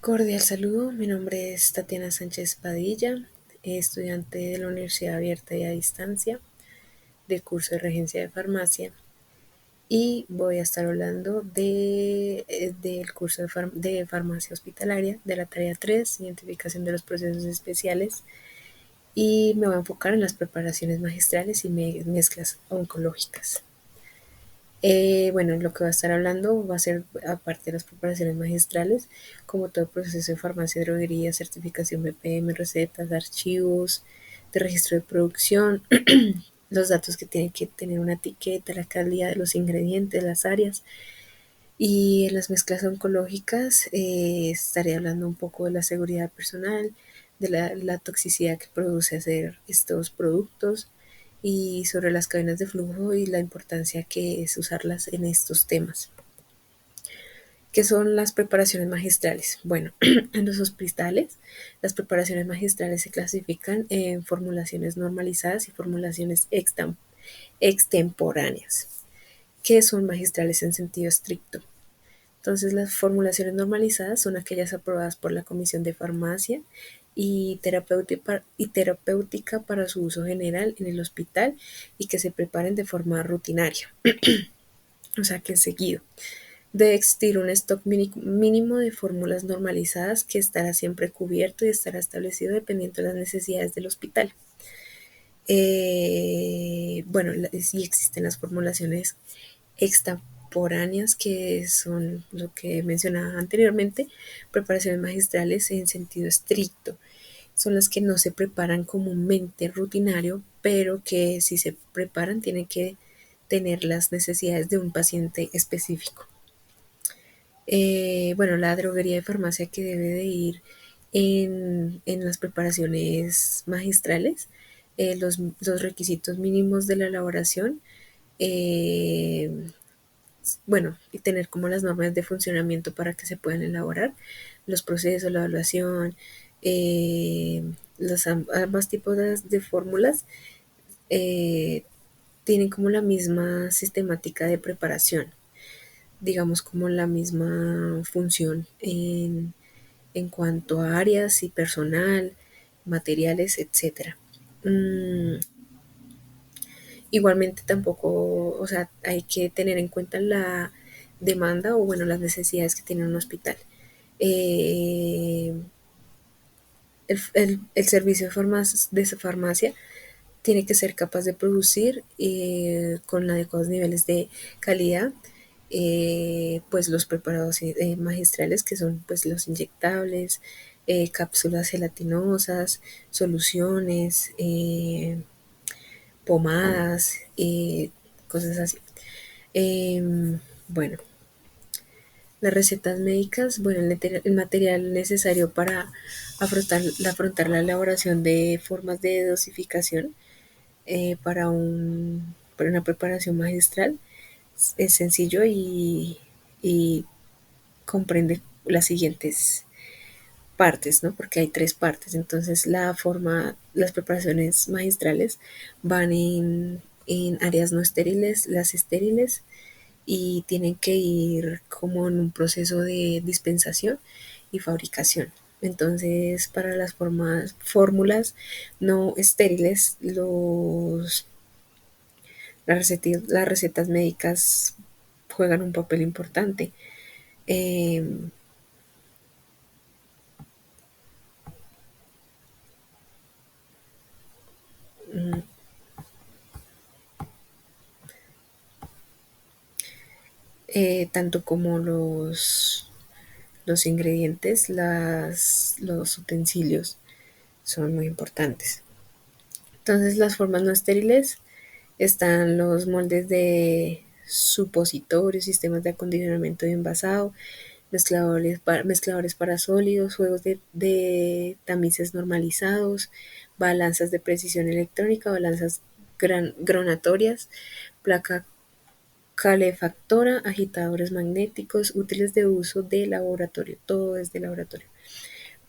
Cordial saludo, mi nombre es Tatiana Sánchez Padilla, estudiante de la Universidad Abierta y a Distancia del curso de Regencia de Farmacia y voy a estar hablando del curso de Farmacia Hospitalaria de la tarea 3, identificación de los procesos especiales, y me voy a enfocar en las preparaciones magistrales y mezclas oncológicas. Bueno, lo que va a estar hablando va a ser, aparte de las preparaciones magistrales, como todo el proceso de farmacia, droguería, certificación BPM, recetas, archivos, de registro de producción, los datos que tienen que tener una etiqueta, la calidad de los ingredientes, las áreas. Y en las mezclas oncológicas estaré hablando un poco de la seguridad personal, de la toxicidad que produce hacer estos productos y sobre las cadenas de flujo y la importancia que es usarlas en estos temas. ¿Qué son las preparaciones magistrales? Bueno, en los hospitales, las preparaciones magistrales se clasifican en formulaciones normalizadas y formulaciones extemporáneas, que son magistrales en sentido estricto. Entonces, las formulaciones normalizadas son aquellas aprobadas por la Comisión de Farmacia y terapéutica para su uso general en el hospital y que se preparen de forma rutinaria, o sea que es seguido. Debe existir un stock mínimo de fórmulas normalizadas que estará siempre cubierto y estará establecido dependiendo de las necesidades del hospital. Bueno, sí existen las formulaciones extemporáneas, que son lo que mencionaba anteriormente, preparaciones magistrales en sentido estricto. Son las que no se preparan comúnmente rutinario, pero que si se preparan tienen que tener las necesidades de un paciente específico. Bueno, la droguería de farmacia que debe de ir en las preparaciones magistrales, los requisitos mínimos de la elaboración, eh, bueno, y tener como las normas de funcionamiento para que se puedan elaborar, los procesos, la evaluación, eh, ambos tipos de fórmulas eh, tienen como la misma sistemática de preparación, digamos como la misma función en cuanto a áreas y personal, materiales, etcétera. Igualmente tampoco, o sea, hay que tener en cuenta la demanda o bueno, las necesidades que tiene un hospital. Eh, el servicio de farmacia tiene que ser capaz de producir con adecuados niveles de calidad, pues los preparados magistrales, que son pues los inyectables, cápsulas gelatinosas, soluciones, pomadas, cosas así. Bueno, las recetas médicas, bueno, el material necesario para afrontar la elaboración de formas de dosificación para una preparación magistral es sencillo y comprende las siguientes partes, ¿no? Porque hay tres partes. Entonces, las preparaciones magistrales van en áreas no estériles, las estériles, y tienen que ir como en un proceso de dispensación y fabricación. Entonces, para las fórmulas no estériles, las recetas médicas juegan un papel importante. Eh, Tanto como los ingredientes, los utensilios son muy importantes. Entonces, las formas no estériles están los moldes de supositorios, sistemas de acondicionamiento y envasado, mezcladores para sólidos, juegos de tamices normalizados, balanzas de precisión electrónica, balanzas granatorias, placa calefactora, agitadores magnéticos, útiles de uso de laboratorio, todo es de laboratorio.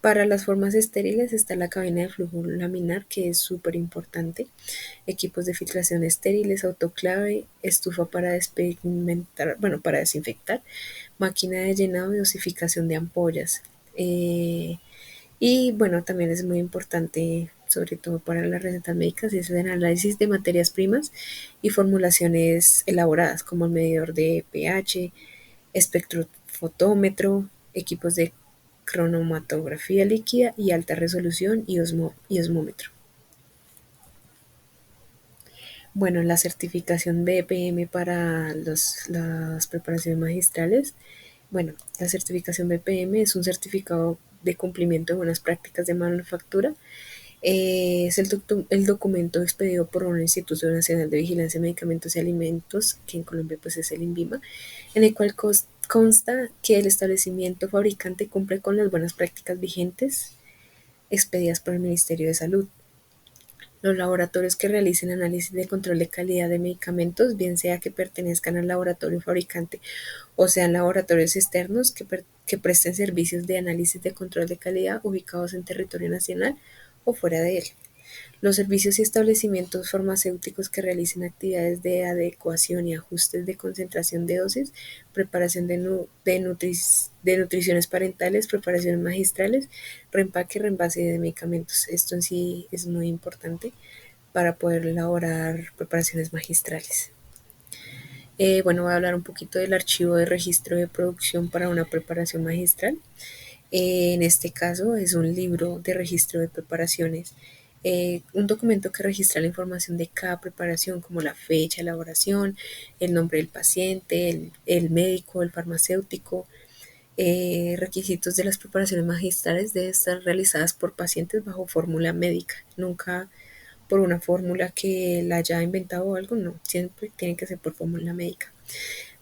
Para las formas estériles está la cabina de flujo laminar, que es súper importante, equipos de filtración estériles, autoclave, estufa para para desinfectar, máquina de llenado y dosificación de ampollas. Eh, y bueno, también es muy importante, sobre todo para las recetas médicas, es el análisis de materias primas y formulaciones elaboradas, como el medidor de pH, espectrofotómetro, equipos de cronomatografía líquida y alta resolución y osmómetro. Bueno, la certificación BPM para las preparaciones magistrales. Bueno, la certificación BPM es un certificado de cumplimiento de buenas prácticas de manufactura. Es el documento expedido por un Instituto Nacional de Vigilancia de Medicamentos y Alimentos, que en Colombia pues es el INVIMA, en el cual consta que el establecimiento fabricante cumple con las buenas prácticas vigentes expedidas por el Ministerio de Salud. Los laboratorios que realicen análisis de control de calidad de medicamentos, bien sea que pertenezcan al laboratorio fabricante o sean laboratorios externos que presten servicios de análisis de control de calidad ubicados en territorio nacional o fuera de él. Los servicios y establecimientos farmacéuticos que realicen actividades de adecuación y ajustes de concentración de dosis, preparación de nutriciones parentales, preparaciones magistrales, reempaque y reenvase de medicamentos. Esto en sí es muy importante para poder elaborar preparaciones magistrales. Bueno, voy a hablar un poquito del archivo de registro de producción para una preparación magistral. En este caso es un libro de registro de preparaciones, un documento que registra la información de cada preparación, como la fecha de elaboración, el nombre del paciente, el médico, el farmacéutico. Requisitos de las preparaciones magistrales deben estar realizadas por pacientes bajo fórmula médica, nunca por una fórmula que la haya inventado o algo, no, siempre tiene que ser por fórmula médica.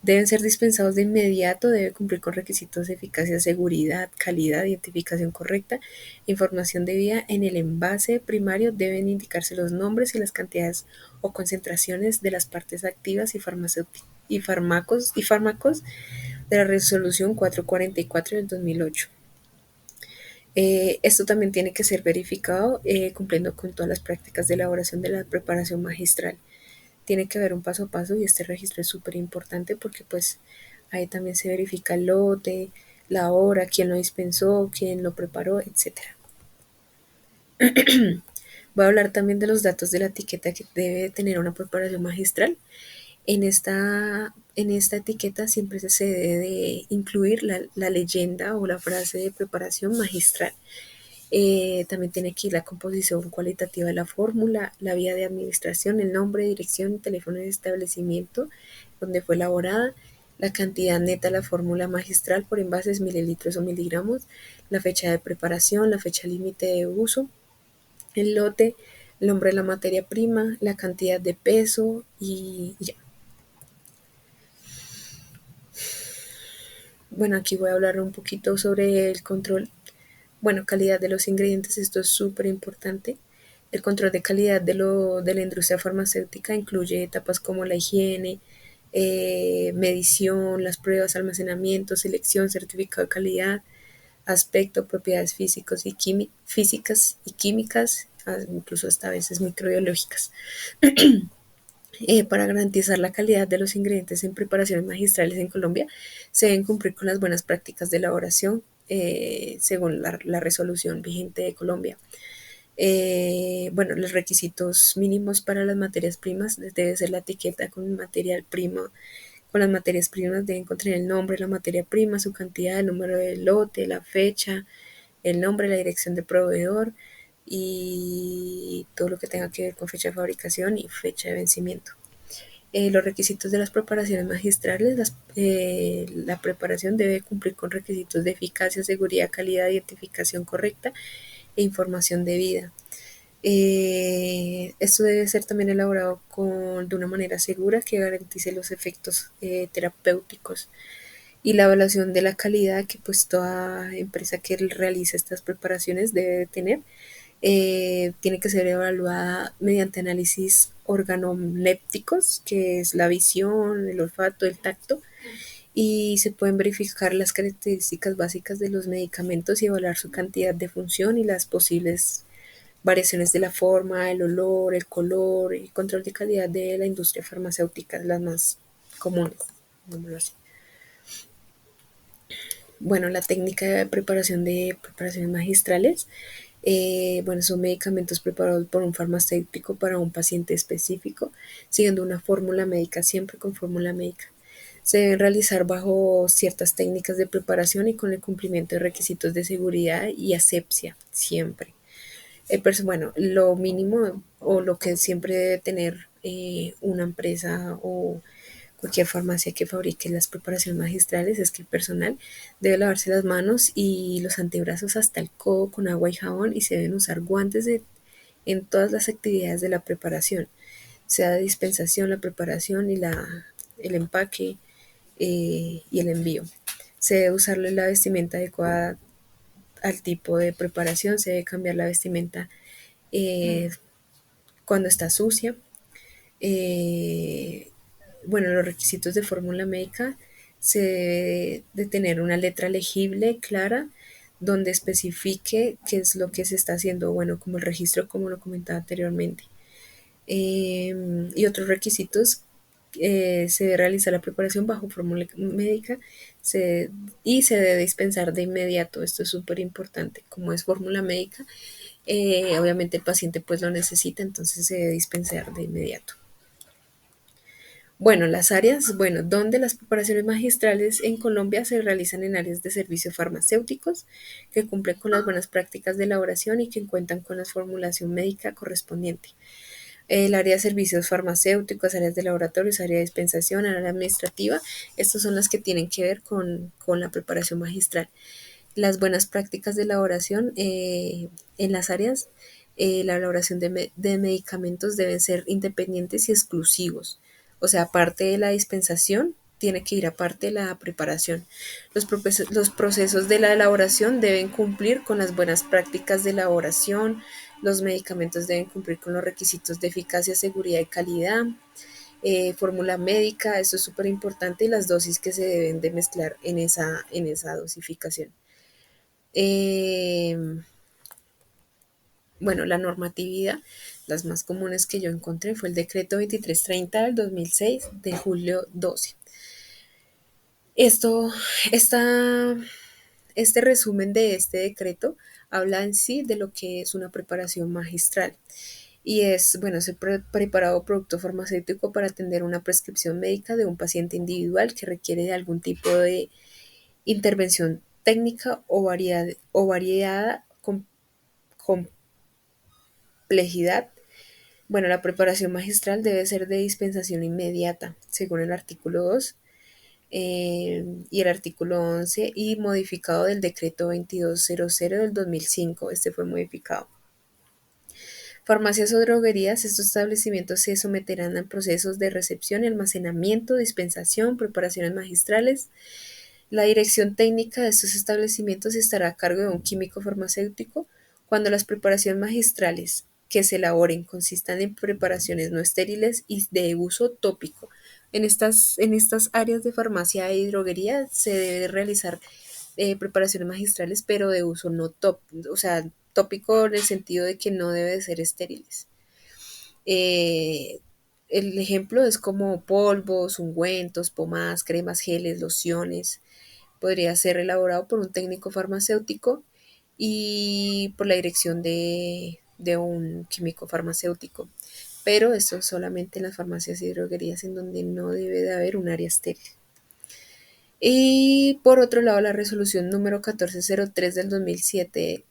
Deben ser dispensados de inmediato, debe cumplir con requisitos de eficacia, seguridad, calidad, identificación correcta, información debida en el envase primario, deben indicarse los nombres y las cantidades o concentraciones de las partes activas y fármacos de la resolución 444 del 2008. Esto también tiene que ser verificado cumpliendo con todas las prácticas de elaboración de la preparación magistral. Tiene que haber un paso a paso y este registro es súper importante porque pues ahí también se verifica el lote, la hora, quién lo dispensó, quién lo preparó, etcétera. Voy a hablar también de los datos de la etiqueta que debe tener una preparación magistral. En esta etiqueta siempre se debe de incluir la leyenda o la frase de preparación magistral. También tiene que ir la composición cualitativa de la fórmula, la vía de administración, el nombre, dirección, teléfono de establecimiento donde fue elaborada, la cantidad neta de la fórmula magistral por envases, mililitros o miligramos, la fecha de preparación, la fecha límite de uso, el lote, el nombre de la materia prima, la cantidad de peso y ya. Bueno, aquí voy a hablar un poquito sobre el control. Bueno, calidad de los ingredientes, esto es súper importante. El control de calidad de la industria farmacéutica incluye etapas como la higiene, medición, las pruebas, almacenamiento, selección, certificado de calidad, aspecto, propiedades físicas y químicas, incluso hasta a veces microbiológicas. Para garantizar la calidad de los ingredientes en preparaciones magistrales en Colombia, se deben cumplir con las buenas prácticas de elaboración según la resolución vigente de Colombia. Bueno, los requisitos mínimos para las materias primas debe ser la etiqueta con material primo. Con las materias primas deben contener el nombre de la materia prima, su cantidad, el número del lote, la fecha, el nombre, la dirección de proveedor y todo lo que tenga que ver con fecha de fabricación y fecha de vencimiento. Los requisitos de las preparaciones magistrales, la preparación debe cumplir con requisitos de eficacia, seguridad, calidad, identificación correcta e información debida. Esto debe ser también elaborado de una manera segura que garantice los efectos terapéuticos y la evaluación de la calidad que pues toda empresa que realice estas preparaciones debe tener. Tiene que ser evaluada mediante análisis organolépticos, que es la visión, el olfato, el tacto, y se pueden verificar las características básicas de los medicamentos y evaluar su cantidad de función y las posibles variaciones de la forma, el olor, el color y control de calidad de la industria farmacéutica, las más comunes, digámoslo así. Bueno, la técnica de preparación de preparaciones magistrales, bueno, son medicamentos preparados por un farmacéutico para un paciente específico, siguiendo una fórmula médica, siempre con fórmula médica. Se deben realizar bajo ciertas técnicas de preparación y con el cumplimiento de requisitos de seguridad y asepsia, siempre. Bueno, lo mínimo o lo que siempre debe tener una empresa o cualquier farmacia que fabrique las preparaciones magistrales es que el personal debe lavarse las manos y los antebrazos hasta el codo con agua y jabón, y se deben usar guantes en todas las actividades de la preparación, sea de dispensación, la preparación y el empaque y el envío. Se debe usarle la vestimenta adecuada al tipo de preparación, se debe cambiar la vestimenta eh, cuando está sucia. Eh, bueno, los requisitos de fórmula médica: se debe de tener una letra legible, clara, donde especifique qué es lo que se está haciendo, bueno, como el registro, como lo comentaba anteriormente. Y otros requisitos: se debe realizar la preparación bajo fórmula médica se, y se debe dispensar de inmediato. Esto es súper importante. Como es fórmula médica, obviamente el paciente pues lo necesita, entonces se debe dispensar de inmediato. Bueno, las áreas, bueno, donde las preparaciones magistrales en Colombia se realizan en áreas de servicios farmacéuticos que cumplen con las buenas prácticas de elaboración y que cuentan con la formulación médica correspondiente. El área de servicios farmacéuticos, áreas de laboratorios, área de dispensación, área administrativa, estas son las que tienen que ver con la preparación magistral. Las buenas prácticas de elaboración en las áreas, la elaboración de medicamentos deben ser independientes y exclusivos. O sea, aparte de la dispensación, tiene que ir aparte de la preparación. Los procesos de la elaboración deben cumplir con las buenas prácticas de elaboración. Los medicamentos deben cumplir con los requisitos de eficacia, seguridad y calidad. Fórmula médica, eso es súper importante, y las dosis que se deben de mezclar en esa dosificación. Eh, bueno, la normatividad, las más comunes que yo encontré fue el decreto 2330 del 2006 de julio 12. Esto, esta, este resumen de este decreto habla en sí de lo que es una preparación magistral. Y es, bueno, es el preparado producto farmacéutico para atender una prescripción médica de un paciente individual que requiere de algún tipo de intervención técnica o variada complejidad. Bueno, la preparación magistral debe ser de dispensación inmediata, según el artículo 2 y el artículo 11 y modificado del decreto 2200 del 2005. Este fue modificado. Farmacias o droguerías: estos establecimientos se someterán a procesos de recepción y almacenamiento, dispensación, preparaciones magistrales. La dirección técnica de estos establecimientos estará a cargo de un químico farmacéutico. Cuando las preparaciones magistrales que se elaboren consistan en preparaciones no estériles y de uso tópico. En estas áreas de farmacia y droguería se debe realizar preparaciones magistrales, pero de uso no tópico, o sea, tópico en el sentido de que no debe de ser estériles. Eh, el ejemplo es como polvos, ungüentos, pomadas, cremas, geles, lociones. Podría ser elaborado por un técnico farmacéutico y por la dirección de un químico farmacéutico. Pero esto es solamente en las farmacias y droguerías, en donde no debe de haber un área estéril. Y por otro lado, la resolución número 1403 del 2007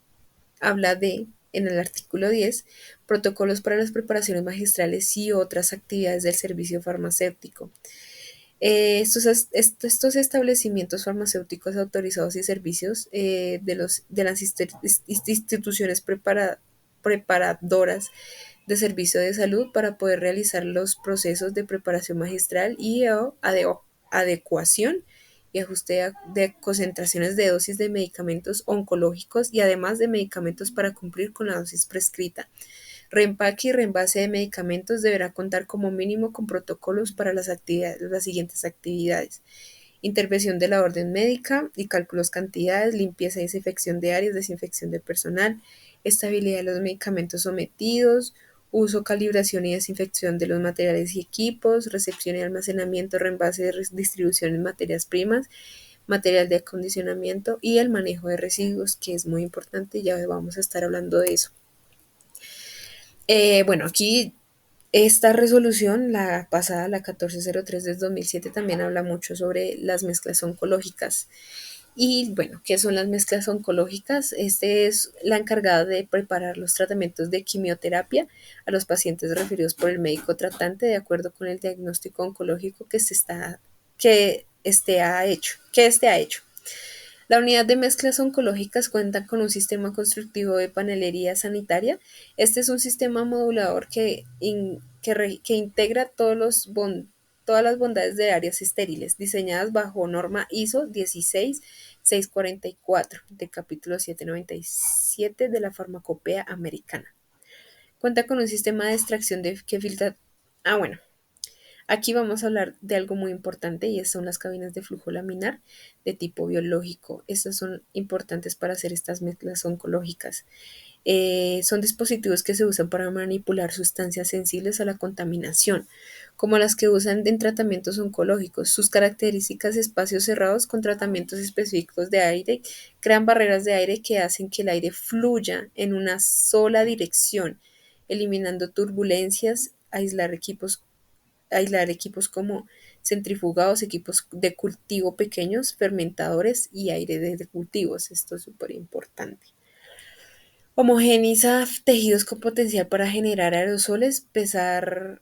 habla de, en el artículo 10, protocolos para las preparaciones magistrales y otras actividades del servicio farmacéutico. Estos establecimientos farmacéuticos autorizados y servicios de las instituciones preparadoras de servicio de salud para poder realizar los procesos de preparación magistral y adecuación y ajuste de concentraciones de dosis de medicamentos oncológicos y además de medicamentos para cumplir con la dosis prescrita. Reempaque y reenvase de medicamentos deberá contar como mínimo con protocolos para las siguientes actividades: intervención de la orden médica y cálculos cantidades, limpieza y desinfección de áreas, desinfección de personal, estabilidad de los medicamentos sometidos, uso, calibración y desinfección de los materiales y equipos, recepción y almacenamiento, reenvase, distribución de materias primas, material de acondicionamiento y el manejo de residuos, que es muy importante, y ya vamos a estar hablando de eso. Bueno, aquí esta resolución, la pasada, la 1403 del 2007, también habla mucho sobre las mezclas oncológicas. Y bueno, ¿qué son las mezclas oncológicas? Este es la encargada de preparar los tratamientos de quimioterapia a los pacientes referidos por el médico tratante de acuerdo con el diagnóstico oncológico que este ha hecho. La unidad de mezclas oncológicas cuenta con un sistema constructivo de panelería sanitaria. Este es un sistema modulador que integra todas las bondades de áreas estériles, diseñadas bajo norma ISO 16644 del capítulo 797 de la Farmacopea Americana. Cuenta con un sistema de extracción que filtra. Bueno, aquí vamos a hablar de algo muy importante y son las cabinas de flujo laminar de tipo biológico. Estas son importantes para hacer estas mezclas oncológicas. Son dispositivos que se usan para manipular sustancias sensibles a la contaminación, como las que usan en tratamientos oncológicos. Sus características espacios cerrados con tratamientos específicos de aire crean barreras de aire que hacen que el aire fluya en una sola dirección, eliminando turbulencias, aislar equipos como centrifugados, equipos de cultivo pequeños, fermentadores y aire de cultivos. Esto es súper importante. Homogeniza tejidos con potencial para generar aerosoles, pesar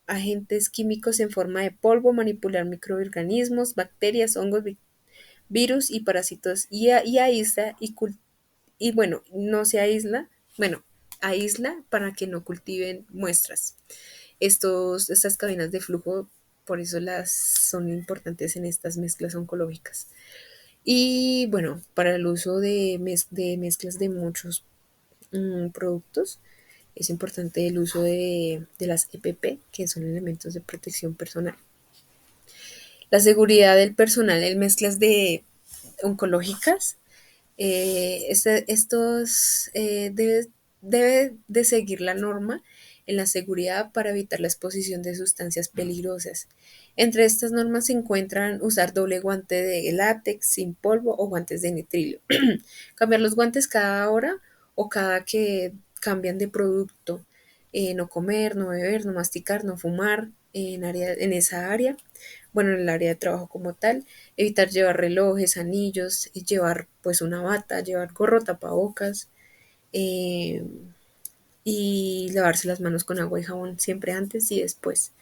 agentes químicos en forma de polvo, manipular microorganismos, bacterias, hongos, virus y parásitos y aísla y bueno, no se aísla, bueno, aísla para que no cultiven muestras. Estas cadenas de flujo, por eso las son importantes en estas mezclas oncológicas. Y bueno, para el uso de mezclas de muchos productos, es importante el uso de las EPP, que son elementos de protección personal. La seguridad del personal en mezclas oncológicas. Estos debe de seguir la norma en la seguridad para evitar la exposición de sustancias peligrosas. Entre estas normas se encuentran usar doble guante de látex sin polvo o guantes de nitrilio. Cambiar los guantes cada hora o cada que cambian de producto. No comer, no beber, no masticar, no fumar en esa área. Bueno, en el área de trabajo como tal, evitar llevar relojes, anillos, llevar pues una bata, llevar gorro, tapabocas eh, y lavarse las manos con agua y jabón siempre antes y después.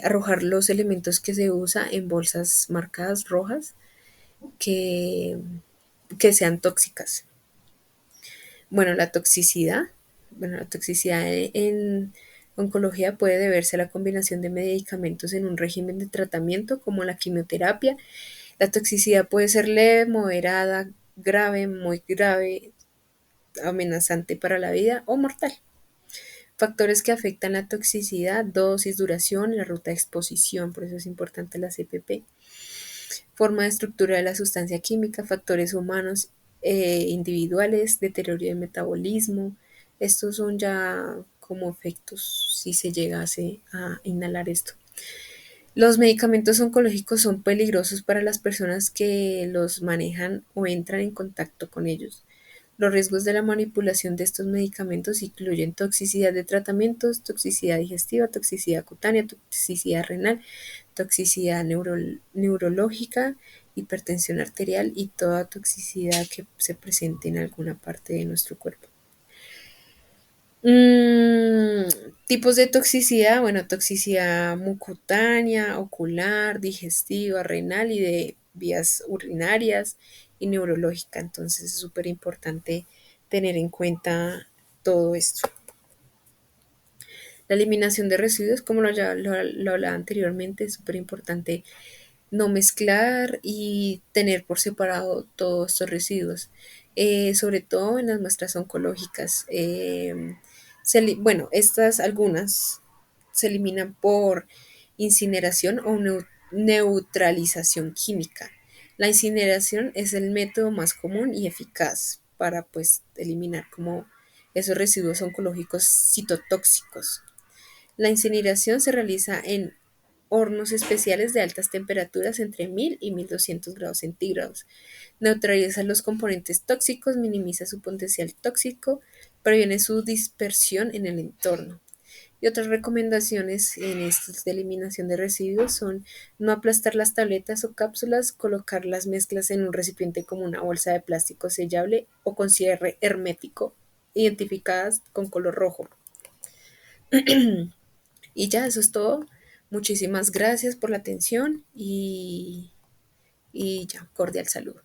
Arrojar los elementos que se usa en bolsas marcadas rojas que, que sean tóxicas. Bueno, la toxicidad en oncología puede deberse a la combinación de medicamentos en un régimen de tratamiento como la quimioterapia. La toxicidad puede ser leve, moderada, grave, muy grave, amenazante para la vida o mortal. Factores que afectan la toxicidad: dosis, duración, la ruta de exposición, por eso es importante la CPP. Forma de estructura de la sustancia química, factores humanos individuales, deterioro de metabolismo. Estos son ya como efectos si se llegase a inhalar esto. Los medicamentos oncológicos son peligrosos para las personas que los manejan o entran en contacto con ellos. Los riesgos de la manipulación de estos medicamentos incluyen toxicidad de tratamientos, toxicidad digestiva, toxicidad cutánea, toxicidad renal, toxicidad neurológica, hipertensión arterial y toda toxicidad que se presente en alguna parte de nuestro cuerpo. Mm, Tipos de toxicidad, bueno, toxicidad mucutánea, ocular, digestiva, renal y de vías urinarias y neurológica. Entonces es súper importante tener en cuenta todo esto. La eliminación de residuos, como lo hablaba anteriormente, es súper importante no mezclar y tener por separado todos estos residuos, sobre todo en las muestras oncológicas. Bueno, estas algunas se eliminan por incineración o neutralización química. La incineración es el método más común y eficaz para pues eliminar como esos residuos oncológicos citotóxicos. La incineración se realiza en hornos especiales de altas temperaturas entre 1000 y 1200 grados centígrados. Neutraliza los componentes tóxicos, minimiza su potencial tóxico, previene su dispersión en el entorno. Y otras recomendaciones en estos de eliminación de residuos son no aplastar las tabletas o cápsulas, colocar las mezclas en un recipiente como una bolsa de plástico sellable o con cierre hermético, identificadas con color rojo. Y ya, eso es todo. Muchísimas gracias por la atención y ya, cordial saludo.